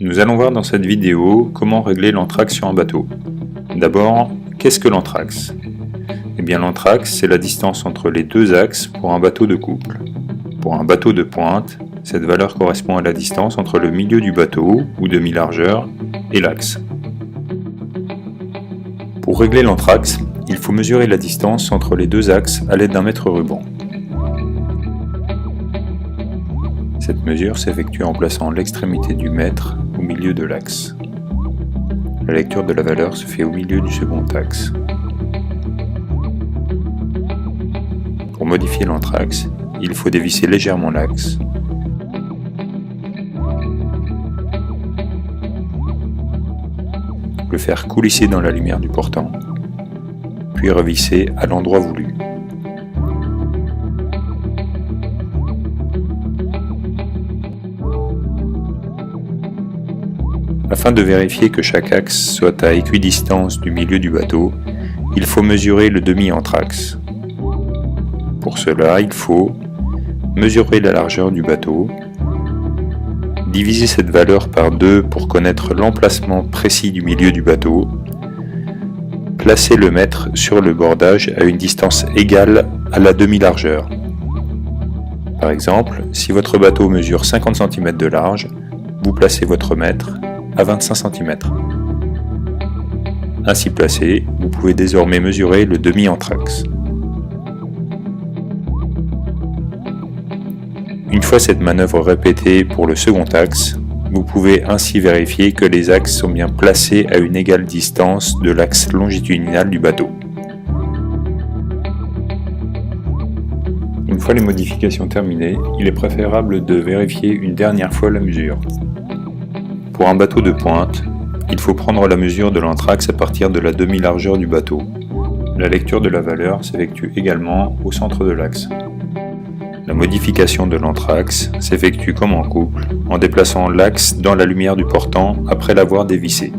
Nous allons voir dans cette vidéo comment régler l'anthrax sur un bateau. D'abord, qu'est-ce que l'anthrax? Eh bien l'anthrax, c'est la distance entre les deux axes pour un bateau de couple. Pour un bateau de pointe, cette valeur correspond à la distance entre le milieu du bateau, ou demi-largeur, et l'axe. Pour régler l'anthrax, il faut mesurer la distance entre les deux axes à l'aide d'un mètre ruban. Cette mesure s'effectue en plaçant l'extrémité du mètre au milieu de l'axe. La lecture de la valeur se fait au milieu du second axe. Pour modifier l'anthrax, il faut dévisser légèrement l'axe, le faire coulisser dans la lumière du portant, puis revisser à l'endroit voulu. Afin de vérifier que chaque axe soit à équidistance du milieu du bateau, il faut mesurer le demi-anthrax. Pour cela, il faut mesurer la largeur du bateau, diviser cette valeur par 2 pour connaître l'emplacement précis du milieu du bateau, placer le mètre sur le bordage à une distance égale à la demi-largeur. Par exemple, si votre bateau mesure 50 cm de large, vous placez votre mètre à 25 cm. Ainsi placé, vous pouvez désormais mesurer le demi-anthrax. Une fois cette manœuvre répétée pour le second axe, vous pouvez ainsi vérifier que les axes sont bien placés à une égale distance de l'axe longitudinal du bateau. Une fois les modifications terminées, il est préférable de vérifier une dernière fois la mesure. Pour un bateau de pointe, il faut prendre la mesure de l'anthrax à partir de la demi-largeur du bateau. La lecture de la valeur s'effectue également au centre de l'axe. La modification de l'anthrax s'effectue comme en couple, en déplaçant l'axe dans la lumière du portant après l'avoir dévissé.